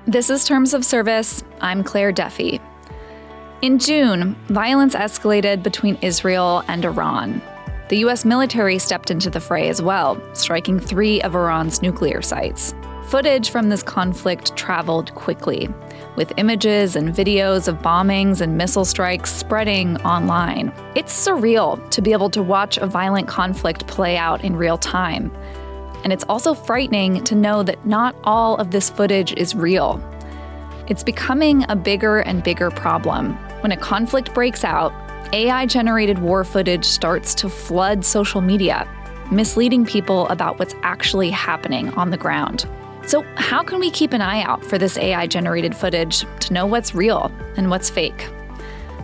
This is Terms of Service. I'm Claire Duffy. In June, violence escalated between Israel and Iran. The U.S. military stepped into the fray as well, striking 3 of Iran's nuclear sites. Footage from this conflict traveled quickly, with images and videos of bombings and missile strikes spreading online. It's surreal to be able to watch a violent conflict play out in real time. And it's also frightening to know that not all of this footage is real. It's becoming a bigger and bigger problem. When a conflict breaks out, AI-generated war footage starts to flood social media, misleading people about what's actually happening on the ground. So how can we keep an eye out for this AI-generated footage to know what's real and what's fake?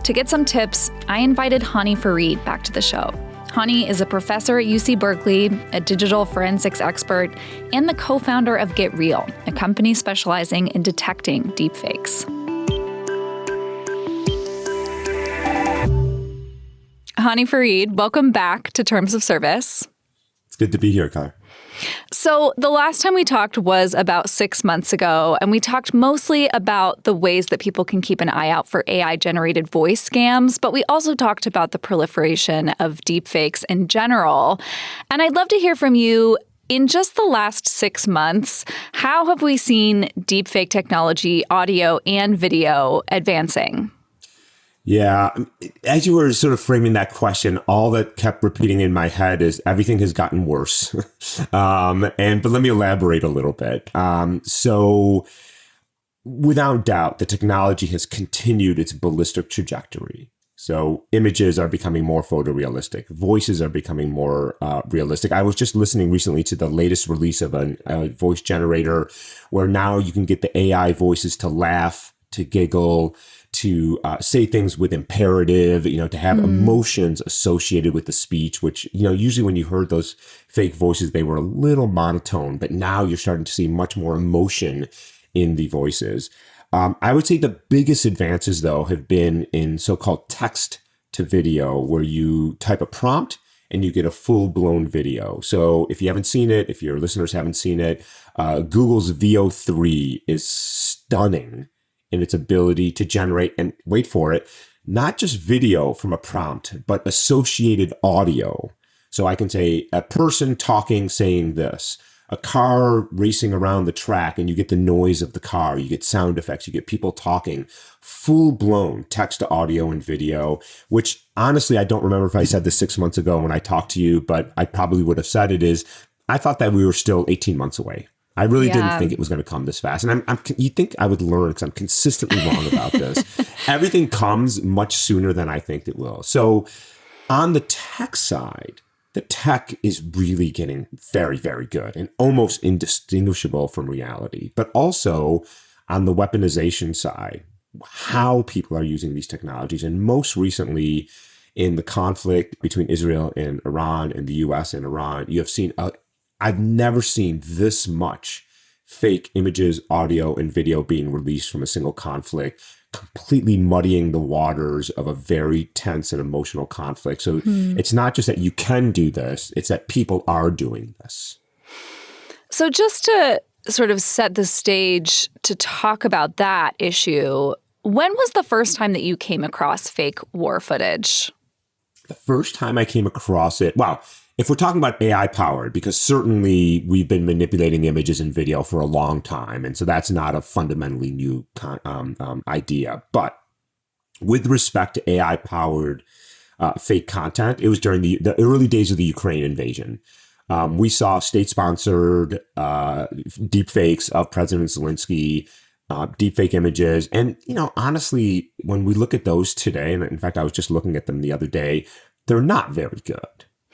To get some tips, I invited Hany Farid back to the show. Hany is a professor at UC Berkeley, a digital forensics expert, and the co-founder of Get Real, a company specializing in detecting deepfakes. Hany Farid, welcome back to Terms of Service. It's good to be here, Kai. So the last time we talked was about 6 months ago, and we talked mostly about the ways that people can keep an eye out for AI-generated voice scams, but we also talked about the proliferation of deepfakes in general. And I'd love to hear from you. In just the last 6 months, how have we seen deepfake technology, audio and video, advancing? Yeah, as you were sort of framing that question, all that kept repeating in my head is everything has gotten worse. But let me elaborate a little bit. So without doubt, the technology has continued its ballistic trajectory. So images are becoming more photorealistic. Voices are becoming more realistic. I was just listening recently to the latest release of a voice generator where now you can get the AI voices to laugh, to giggle, to say things with imperative, to have emotions associated with the speech, which, usually when you heard those fake voices, they were a little monotone, but now you're starting to see much more emotion in the voices. I would say the biggest advances, though, have been in so-called text to video, where you type a prompt and you get a full-blown video. So if you haven't seen it, if your listeners haven't seen it, Google's Veo 3 is stunning in its ability to generate, and wait for it, not just video from a prompt, but associated audio. So I can say a person talking saying this, a car racing around the track, and you get the noise of the car, you get sound effects, you get people talking, full-blown text to audio and video, which honestly, I don't remember if I said this 6 months ago when I talked to you, but I probably would have said it is, I thought that we were still 18 months away. I really didn't think it was going to come this fast. And you'd think I would learn because I'm consistently wrong about this. Everything comes much sooner than I think it will. So on the tech side, the tech is really getting very, very good and almost indistinguishable from reality. But also on the weaponization side, how people are using these technologies. And most recently in the conflict between Israel and Iran and the US and Iran, you have seen I've never seen this much fake images, audio, and video being released from a single conflict, completely muddying the waters of a very tense and emotional conflict. So it's not just that you can do this, it's that people are doing this. So just to sort of set the stage to talk about that issue, when was the first time that you came across fake war footage? The first time I came across it, if we're talking about AI powered, because certainly we've been manipulating images and video for a long time. And so that's not a fundamentally new idea. But with respect to AI powered fake content, it was during the early days of the Ukraine invasion. We saw state sponsored deepfakes of President Zelensky, deepfake images. And, honestly, when we look at those today, and in fact, I was just looking at them the other day, they're not very good.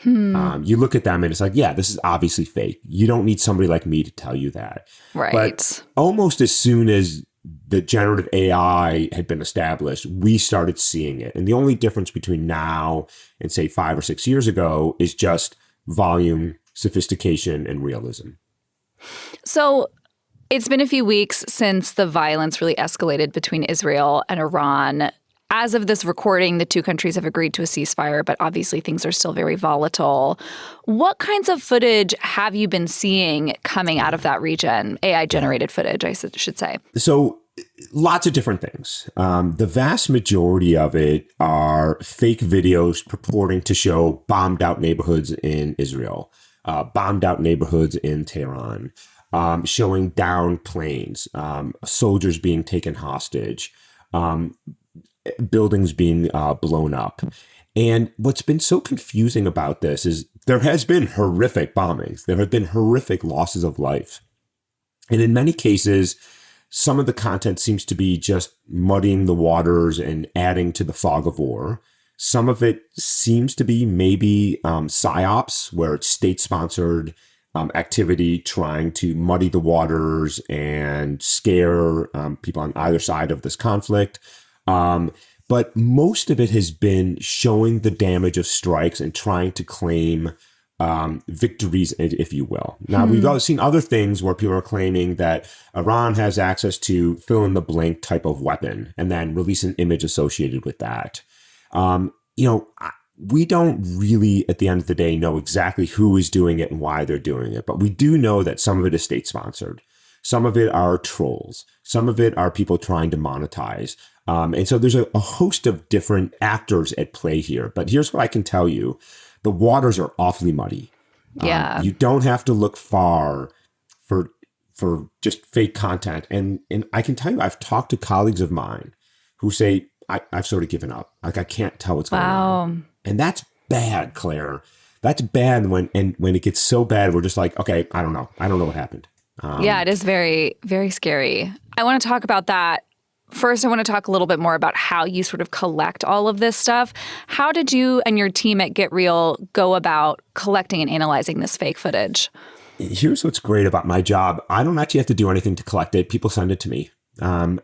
You look at them and it's like, yeah, this is obviously fake. You don't need somebody like me to tell you that. Right. But almost as soon as the generative AI had been established, we started seeing it. And the only difference between now and say 5 or 6 years ago is just volume, sophistication, and realism. So it's been a few weeks since the violence really escalated between Israel and Iran. as of this recording, the two countries have agreed to a ceasefire, but obviously things are still very volatile. What kinds of footage have you been seeing coming out of that region? AI-generated footage, I should say. So lots of different things. The vast majority of it are fake videos purporting to show bombed out neighborhoods in Israel, bombed out neighborhoods in Tehran, showing downed planes, soldiers being taken hostage, buildings being blown up. And what's been so confusing about this is there has been horrific bombings. There have been horrific losses of life. And in many cases, some of the content seems to be just muddying the waters and adding to the fog of war. Some of it seems to be maybe psyops, where it's state-sponsored activity trying to muddy the waters and scare people on either side of this conflict. But most of it has been showing the damage of strikes and trying to claim victories, if you will. Now, we've all seen other things where people are claiming that Iran has access to fill in the blank type of weapon and then release an image associated with that. We don't really, at the end of the day, know exactly who is doing it and why they're doing it. But we do know that some of it is state-sponsored. Some of it are trolls. Some of it are people trying to monetize. And so there's a host of different actors at play here. But here's what I can tell you. The waters are awfully muddy. Yeah. You don't have to look far for just fake content. And I can tell you, I've talked to colleagues of mine who say, I've sort of given up. Like, I can't tell what's going on. And that's bad, Claire. That's bad when it gets so bad, we're just like, okay, I don't know. I don't know what happened. Yeah, it is very, very scary. I want to talk about that. First, I want to talk a little bit more about how you sort of collect all of this stuff. How did you and your team at Get Real go about collecting and analyzing this fake footage? Here's what's great about my job. I don't actually have to do anything to collect it. People send it to me. I'm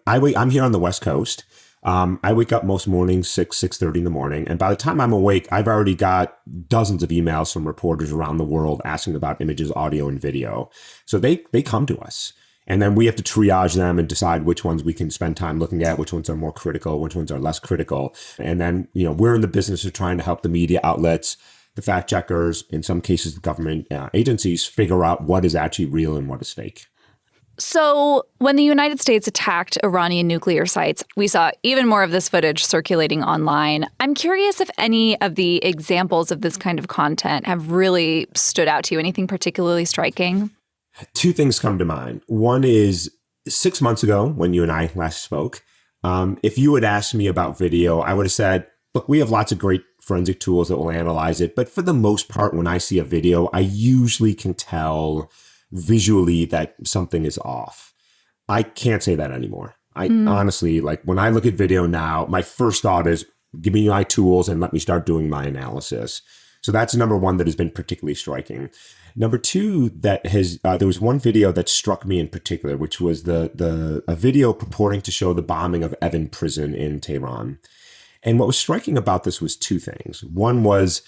here on the West Coast. I wake up most mornings, 6:30 in the morning. And by the time I'm awake, I've already got dozens of emails from reporters around the world asking about images, audio, and video. So they come to us. And then we have to triage them and decide which ones we can spend time looking at, which ones are more critical, which ones are less critical. And then, we're in the business of trying to help the media outlets, the fact checkers, in some cases, the government agencies figure out what is actually real and what is fake. So when the United States attacked Iranian nuclear sites, we saw even more of this footage circulating online. I'm curious if any of the examples of this kind of content have really stood out to you. Anything particularly striking? Two things come to mind. One is 6 months ago when you and I last spoke, if you had asked me about video, I would have said, look, we have lots of great forensic tools that will analyze it. But for the most part, when I see a video, I usually can tell visually that something is off. I can't say that anymore. I honestly, when I look at video now, my first thought is give me my tools and let me start doing my analysis. So that's number one that has been particularly striking. Number two, there was one video that struck me in particular, which was a video purporting to show the bombing of Evin Prison in Tehran. And what was striking about this was two things. One was,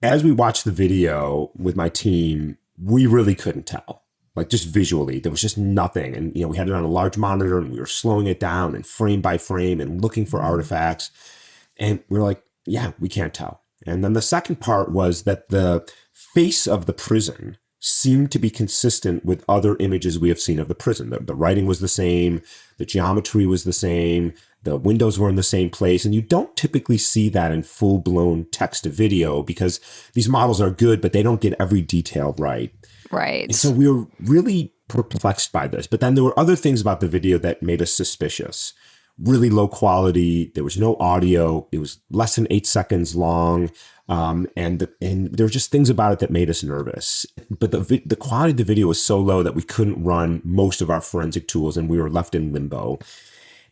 as we watched the video with my team, we really couldn't tell. Just visually, there was just nothing. And, we had it on a large monitor and we were slowing it down and frame by frame and looking for artifacts. And we were like, yeah, we can't tell. And then the second part was that the face of the prison seemed to be consistent with other images we have seen of the prison. The writing was the same, the geometry was the same, the windows were in the same place. And you don't typically see that in full-blown text to video because these models are good, but they don't get every detail right. Right. And so we were really perplexed by this. But then there were other things about the video that made us suspicious. Really low quality. There was no audio. It was less than 8 seconds long. And there were just things about it that made us nervous. But the quality of the video was so low that we couldn't run most of our forensic tools and we were left in limbo.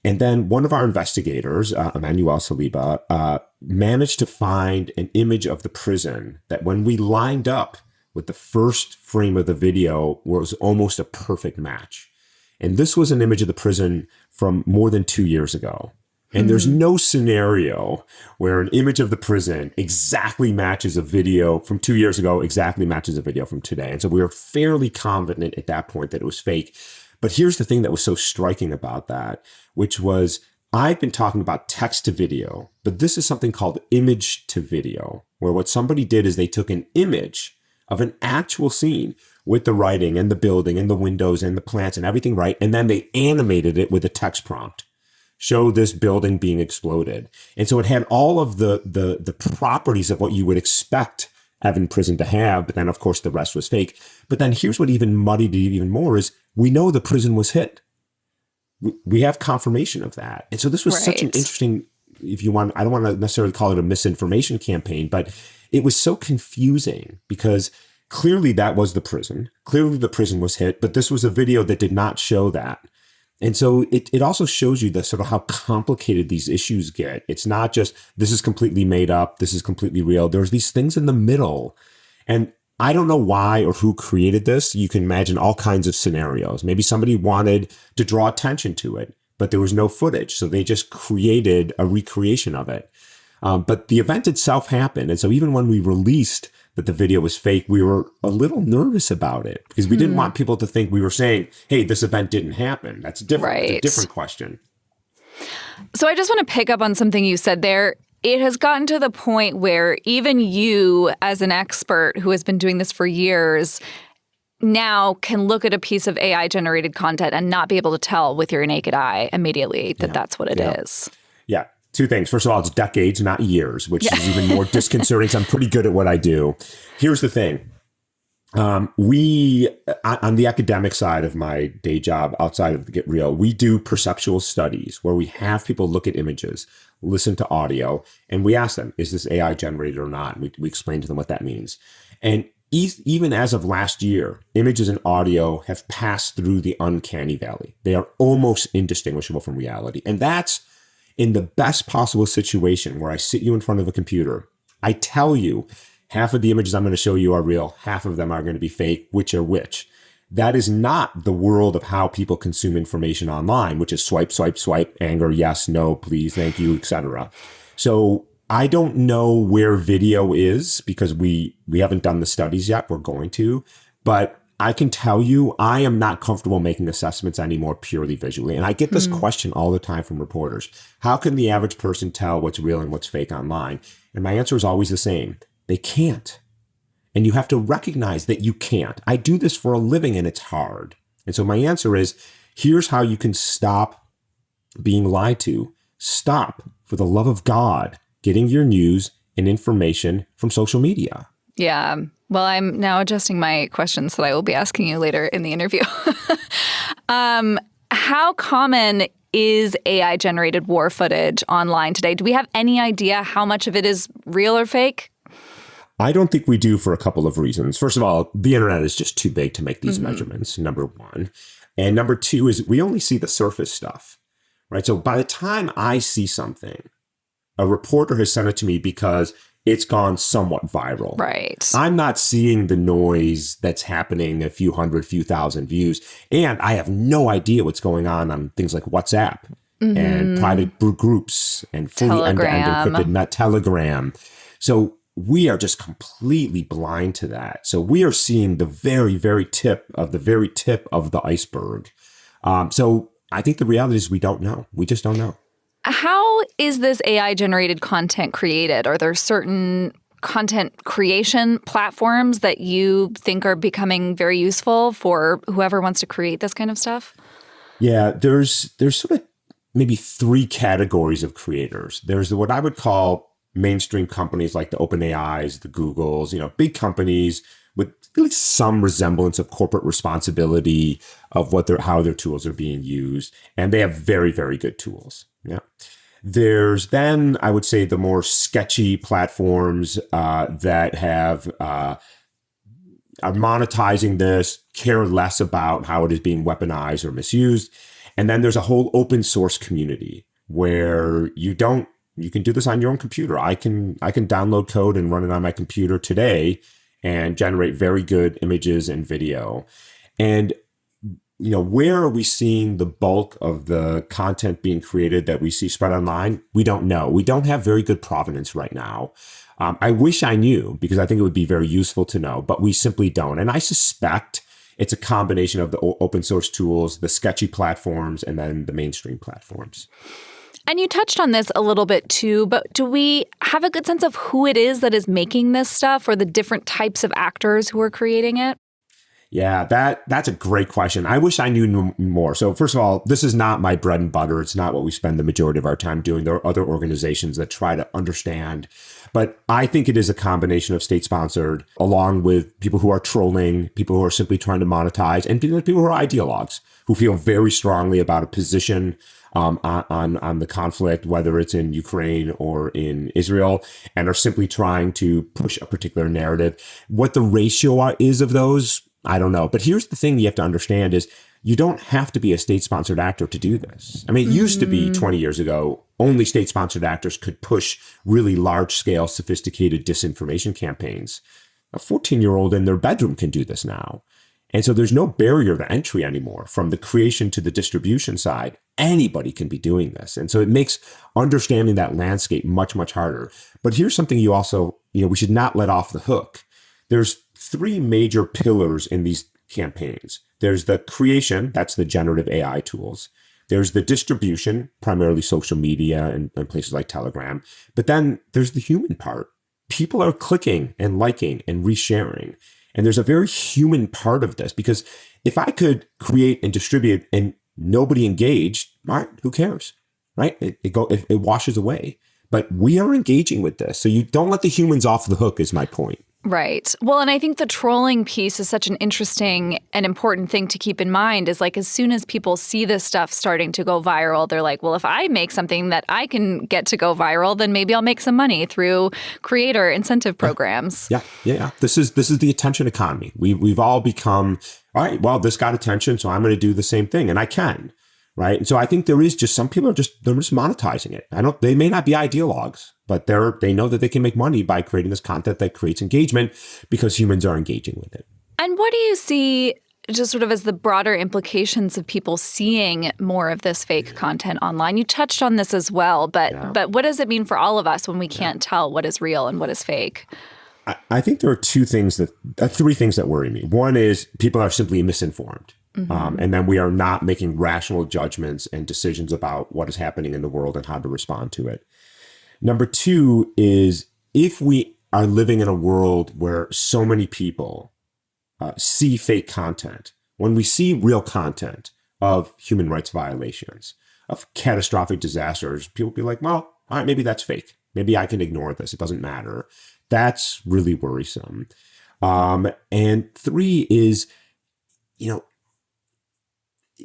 And then one of our investigators, Emmanuel Saliba, managed to find an image of the prison that when we lined up with the first frame of the video was almost a perfect match. And this was an image of the prison from more than 2 years ago. And there's no scenario where an image of the prison exactly matches a video from 2 years ago, exactly matches a video from today. And so we were fairly confident at that point that it was fake. But here's the thing that was so striking about that, which was I've been talking about text to video, but this is something called image to video, where what somebody did is they took an image of an actual scene with the writing and the building and the windows and the plants and everything, right? And then they animated it with a text prompt. Show this building being exploded. And so it had all of the properties of what you would expect Evan Prison to have, but then of course the rest was fake. But then here's what even muddied it even more is we know the prison was hit. We have confirmation of that. And so this was such an interesting, if you want, I don't want to necessarily call it a misinformation campaign, but it was so confusing because clearly that was the prison. Clearly the prison was hit, but this was a video that did not show that. And so it also shows you the sort of how complicated these issues get. It's not just this is completely made up, this is completely real. There's these things in the middle. And I don't know why or who created this. You can imagine all kinds of scenarios. Maybe somebody wanted to draw attention to it, but there was no footage. So they just created a recreation of it. But the event itself happened. And so even when we released that the video was fake, we were a little nervous about it because we didn't want people to think we were saying, hey, this event didn't happen. That's different. Right. It's a different question. So I just want to pick up on something you said there. It has gotten to the point where even you, as an expert who has been doing this for years, now can look at a piece of AI-generated content and not be able to tell with your naked eye immediately that that's what it is. Yeah. Two things. First of all, it's decades, not years, which is even more disconcerting. So I'm pretty good at what I do. Here's the thing. We, on the academic side of my day job, outside of Get Real, we do perceptual studies where we have people look at images, listen to audio, and we ask them, is this AI generated or not? And we explain to them what that means. And even as of last year, images and audio have passed through the uncanny valley. They are almost indistinguishable from reality. And that's in the best possible situation where I sit you in front of a computer. I tell you, half of the images I'm going to show you are real, half of them are going to be fake, which are which. That is not the world of how people consume information online, which is swipe, swipe, swipe, anger, yes, no, please, thank you, etc. So I don't know where video is because we haven't done the studies yet. We're going to, but I can tell you, I am not comfortable making assessments anymore purely visually. And I get this question all the time from reporters. How can the average person tell what's real and what's fake online? And my answer is always the same. They can't. And you have to recognize that you can't. I do this for a living and it's hard. And so my answer is, here's how you can stop being lied to. Stop, for the love of God, getting your news and information from social media. Yeah. Well, I'm now adjusting my questions that I will be asking you later in the interview. How common is AI-generated war footage online today? Do we have any idea how much of it is real or fake? I don't think we do for a couple of reasons. First of all, the internet is just too big to make these measurements, number one. And number two is we only see the surface stuff, right? So by the time I see something, a reporter has sent it to me because it's gone somewhat viral. Right. I'm not seeing the noise that's happening, a few hundred, few thousand views. And I have no idea what's going on things like WhatsApp and private groups and fully end-to-end encrypted Telegram. So we are just completely blind to that. So we are seeing the very, very tip of the iceberg. So I think the reality is we don't know. We just don't know. How is this AI-generated content created? Are there certain content creation platforms that you think are becoming very useful for whoever wants to create this kind of stuff? Yeah, there's sort of maybe three categories of creators. There's what I would call mainstream companies like the OpenAIs, the Googles, big companies with at least some resemblance of corporate responsibility of how their tools are being used. And they have very, very good tools. Yeah. There's then, I would say, the more sketchy platforms that are monetizing this, care less about how it is being weaponized or misused. And then there's a whole open source community where you can do this on your own computer. I can download code and run it on my computer today and generate very good images and video. And where are we seeing the bulk of the content being created that we see spread online? We don't know. We don't have very good provenance right now. I wish I knew because I think it would be very useful to know, but we simply don't. And I suspect it's a combination of the open source tools, the sketchy platforms, and then the mainstream platforms. And you touched on this a little bit too, but do we have a good sense of who it is that is making this stuff or the different types of actors who are creating it? Yeah, that's a great question. I wish I knew more. So first of all, this is not my bread and butter. It's not what we spend the majority of our time doing. There are other organizations that try to understand. But I think it is a combination of state-sponsored, along with people who are trolling, people who are simply trying to monetize, and people who are ideologues, who feel very strongly about a position on the conflict, whether it's in Ukraine or in Israel, and are simply trying to push a particular narrative. What the ratio is of those, I don't know. But here's the thing you have to understand is you don't have to be a state-sponsored actor to do this. I mean, it used to be 20 years ago, only state-sponsored actors could push really large-scale, sophisticated disinformation campaigns. A 14-year-old in their bedroom can do this now. And so there's no barrier to entry anymore. From the creation to the distribution side, anybody can be doing this. And so it makes understanding that landscape much, much harder. But here's something you also, we should not let off the hook. There's three major pillars in these campaigns. There's the creation, that's the generative AI tools. There's the distribution, primarily social media and places like Telegram. But then there's the human part. People are clicking and liking and resharing. And there's a very human part of this, because if I could create and distribute and nobody engaged, all right, who cares, right? It washes away. But we are engaging with this. So you don't let the humans off the hook is my point. Right. Well, and I think the trolling piece is such an interesting and important thing to keep in mind is like as soon as people see this stuff starting to go viral, they're like, well, if I make something that I can get to go viral, then maybe I'll make some money through creator incentive programs. Yeah. This is the attention economy. We've all become, all right, well, this got attention, so I'm going to do the same thing, and I can. Right. And so I think there is just some people they're just monetizing it. They may not be ideologues, but they know that they can make money by creating this content that creates engagement because humans are engaging with it. And what do you see just sort of as the broader implications of people seeing more of this fake content online? You touched on this as well, but what does it mean for all of us when we can't tell what is real and what is fake? I think there are three things that worry me. One is people are simply misinformed. Mm-hmm. And then we are not making rational judgments and decisions about what is happening in the world and how to respond to it. Number two is if we are living in a world where so many people see fake content, when we see real content of human rights violations, of catastrophic disasters, people be like, well, all right, maybe that's fake. Maybe I can ignore this. It doesn't matter. That's really worrisome. And three is,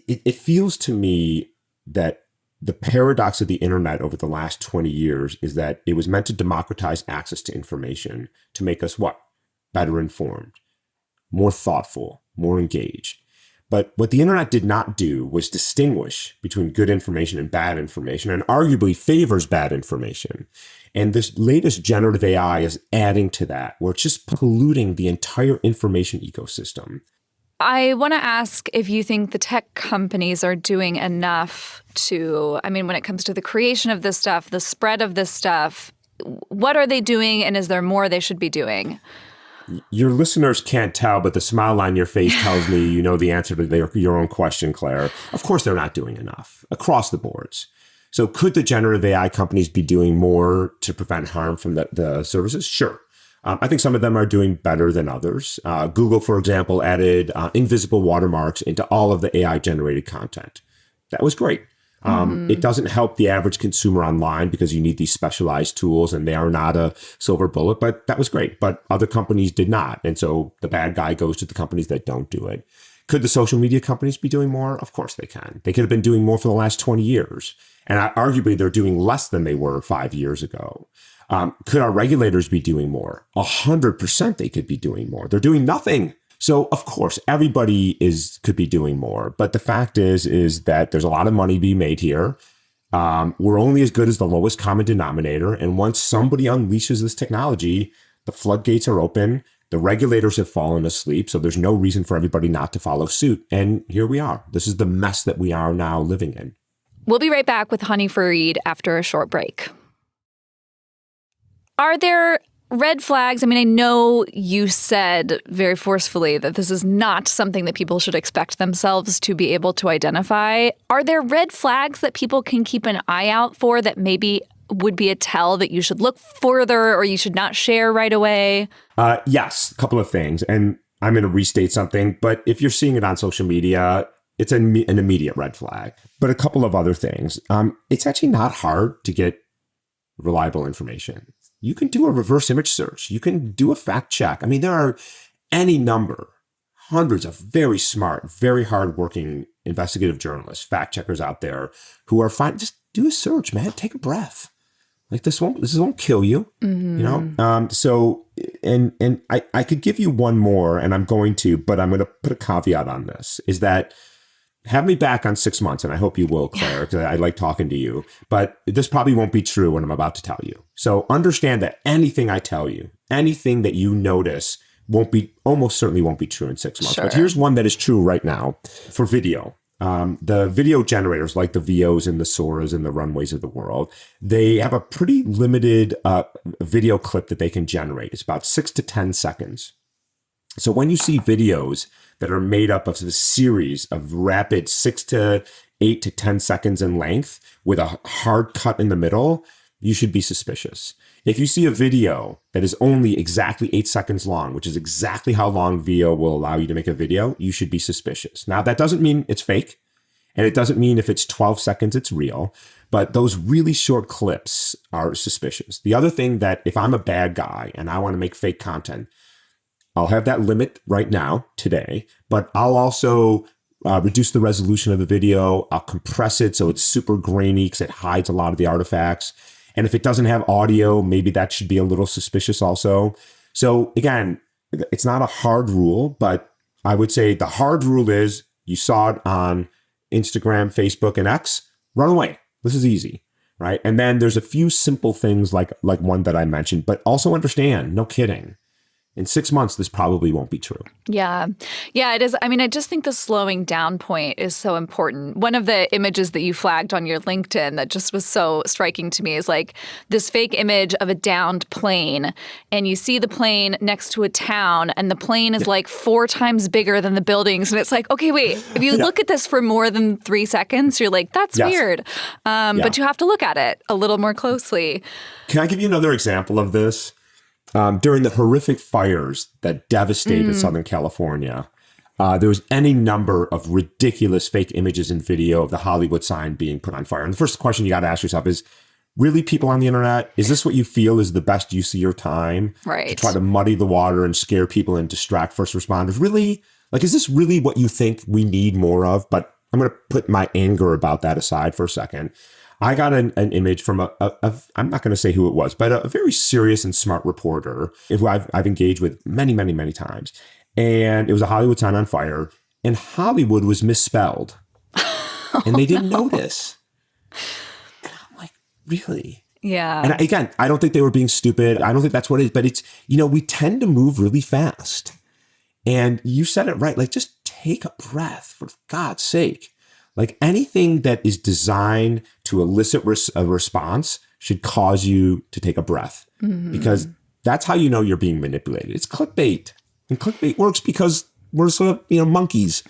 it feels to me that the paradox of the internet over the last 20 years is that it was meant to democratize access to information to make us what? Better informed, more thoughtful, more engaged. But what the internet did not do was distinguish between good information and bad information, and arguably favors bad information. And this latest generative AI is adding to that, where it's just polluting the entire information ecosystem. I want to ask if you think the tech companies are doing enough when it comes to the creation of this stuff, the spread of this stuff, what are they doing and is there more they should be doing? Your listeners can't tell, but the smile on your face tells me you know the answer to your own question, Claire. Of course, they're not doing enough across the boards. So could the generative AI companies be doing more to prevent harm from the services? Sure. I think some of them are doing better than others. Google, for example, added invisible watermarks into all of the AI-generated content. That was great. It doesn't help the average consumer online because you need these specialized tools and they are not a silver bullet, but that was great. But other companies did not. And so the bad guy goes to the companies that don't do it. Could the social media companies be doing more? Of course they can. They could have been doing more for the last 20 years. And arguably they're doing less than they were 5 years ago. Could our regulators be doing more? 100% they could be doing more. They're doing nothing. So, of course, everybody could be doing more. But the fact is that there's a lot of money being made here. We're only as good as the lowest common denominator. And once somebody unleashes this technology, the floodgates are open. The regulators have fallen asleep. So there's no reason for everybody not to follow suit. And here we are. This is the mess that we are now living in. We'll be right back with Hany Farid after a short break. Are there red flags, I mean, I know you said very forcefully that this is not something that people should expect themselves to be able to identify. Are there red flags that people can keep an eye out for that maybe would be a tell that you should look further or you should not share right away? Yes, a couple of things. And I'm going to restate something, but if you're seeing it on social media, it's an immediate red flag. But a couple of other things. It's actually not hard to get reliable information. You can do a reverse image search. You can do a fact check. I mean, there are any number, hundreds of very smart, very hardworking investigative journalists, fact checkers out there who are fine. Just do a search, man. Take a breath. Like this won't kill you, you know? So, and I could give you one more, and I'm going to, but I'm going to put a caveat on this, is that have me back on 6 months, and I hope you will, Claire, because I like talking to you. But this probably won't be true what I'm about to tell you. So understand that anything I tell you, anything that you notice almost certainly won't be true in 6 months. Sure. But here's one that is true right now for video. The video generators like the Vios and the Soras and the Runways of the world, they have a pretty limited video clip that they can generate. It's about 6 to 10 seconds. So when you see videos that are made up of a series of rapid 6 to 8 to 10 seconds in length with a hard cut in the middle, you should be suspicious. If you see a video that is only exactly 8 seconds long, which is exactly how long Veo will allow you to make a video, you should be suspicious. Now, that doesn't mean it's fake, and it doesn't mean if it's 12 seconds, it's real, but those really short clips are suspicious. The other thing that if I'm a bad guy and I want to make fake content, I'll have that limit right now, today, but I'll also reduce the resolution of the video. I'll compress it so it's super grainy because it hides a lot of the artifacts. And if it doesn't have audio, maybe that should be a little suspicious also. So again, it's not a hard rule, but I would say the hard rule is you saw it on Instagram, Facebook, and X, run away. This is easy, right? And then there's a few simple things like one that I mentioned, but also understand, no kidding. In 6 months, this probably won't be true. Yeah. Yeah, it is. I mean, I just think the slowing down point is so important. One of the images that you flagged on your LinkedIn that just was so striking to me is like this fake image of a downed plane. And you see the plane next to a town and the plane is like 4 times bigger than the buildings. And it's like, okay, wait, if you look at this for more than 3 seconds, you're like, that's weird. But you have to look at it a little more closely. Can I give you another example of this? During the horrific fires that devastated Southern California, there was any number of ridiculous fake images and video of the Hollywood sign being put on fire. And the first question you got to ask yourself is, really, people on the internet, is this what you feel is the best use of your time? Right. To try to muddy the water and scare people and distract first responders? Really? Like, is this really what you think we need more of? But I'm going to put my anger about that aside for a second. I got an image from I'm not going to say who it was, but a very serious and smart reporter who I've engaged with many, many, many times. And it was a Hollywood sign on fire, and Hollywood was misspelled. And they didn't notice. And I'm like, really? Yeah. And again, I don't think they were being stupid. I don't think that's what it is. But it's, we tend to move really fast. And you said it right. Like, just take a breath, for God's sake. Like, anything that is designed to elicit a response should cause you to take a breath, because that's how you know you're being manipulated. It's clickbait, and clickbait works because we're sort of, monkeys,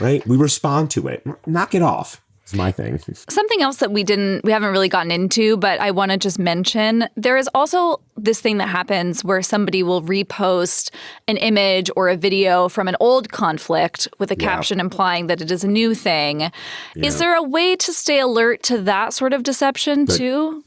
right? We respond to it. Knock it off. It's my thing. Something else that we haven't really gotten into, but I want to just mention, there is also this thing that happens where somebody will repost an image or a video from an old conflict with a caption implying that it is a new thing. Yeah. Is there a way to stay alert to that sort of deception too?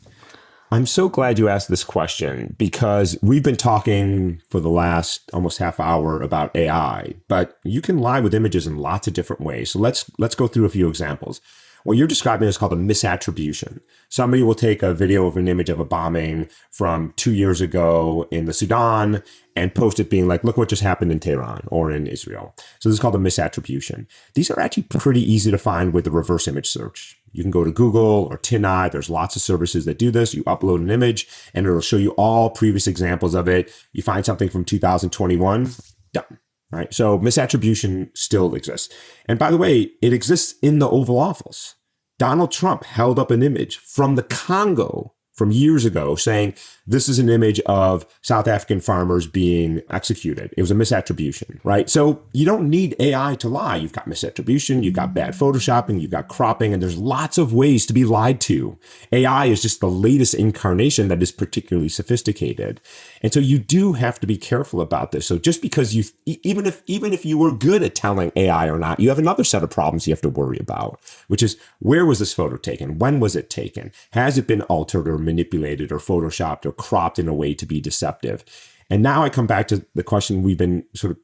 I'm so glad you asked this question, because we've been talking for the last almost half hour about AI, but you can lie with images in lots of different ways. So let's go through a few examples. What you're describing is called a misattribution. Somebody will take a video of an image of a bombing from 2 years ago in the Sudan and post it being like, look what just happened in Tehran or in Israel. So this is called a misattribution. These are actually pretty easy to find with the reverse image search. You can go to Google or TinEye. There's lots of services that do this. You upload an image and it'll show you all previous examples of it. You find something from 2021, done. Right? So misattribution still exists. And by the way, it exists in the Oval Office. Donald Trump held up an image from the Congo from years ago saying this is an image of South African farmers being executed. It was a misattribution, right? So you don't need AI to lie. You've got misattribution, you've got bad photoshopping, you've got cropping, and there's lots of ways to be lied to. AI is just the latest incarnation that is particularly sophisticated. And so you do have to be careful about this. So just because even if you were good at telling AI or not, you have another set of problems you have to worry about, which is where was this photo taken? When was it taken? Has it been altered or manipulated or photoshopped or cropped in a way to be deceptive? And now I come back to the question we've been sort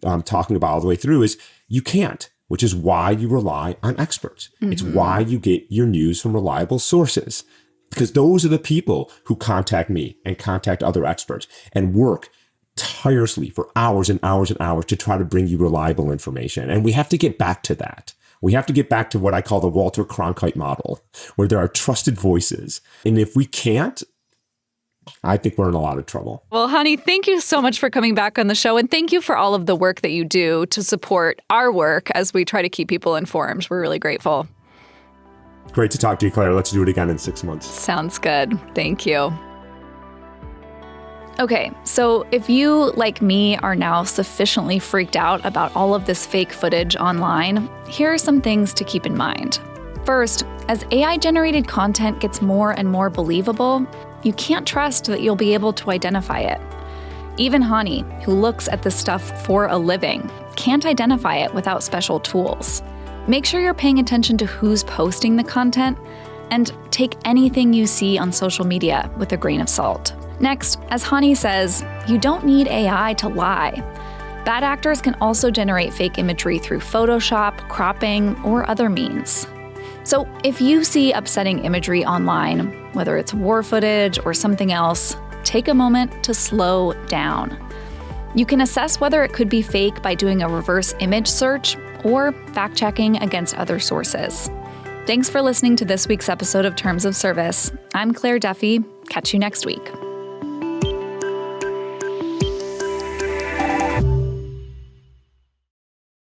of talking about all the way through is you can't, which is why you rely on experts. Mm-hmm. It's why you get your news from reliable sources, because those are the people who contact me and contact other experts and work tirelessly for hours and hours and hours to try to bring you reliable information. And we have to get back to that. We have to get back to what I call the Walter Cronkite model, where there are trusted voices. And if we can't, I think we're in a lot of trouble. Well, Hani, thank you so much for coming back on the show. And thank you for all of the work that you do to support our work as we try to keep people informed. We're really grateful. Great to talk to you, Claire. Let's do it again in 6 months. Sounds good. Thank you. Okay, so if you, like me, are now sufficiently freaked out about all of this fake footage online, here are some things to keep in mind. First, as AI-generated content gets more and more believable, you can't trust that you'll be able to identify it. Even Hani, who looks at this stuff for a living, can't identify it without special tools. Make sure you're paying attention to who's posting the content, and take anything you see on social media with a grain of salt. Next, as Hani says, you don't need AI to lie. Bad actors can also generate fake imagery through Photoshop, cropping, or other means. So if you see upsetting imagery online, whether it's war footage or something else, take a moment to slow down. You can assess whether it could be fake by doing a reverse image search or fact-checking against other sources. Thanks for listening to this week's episode of Terms of Service. I'm Claire Duffy. Catch you next week.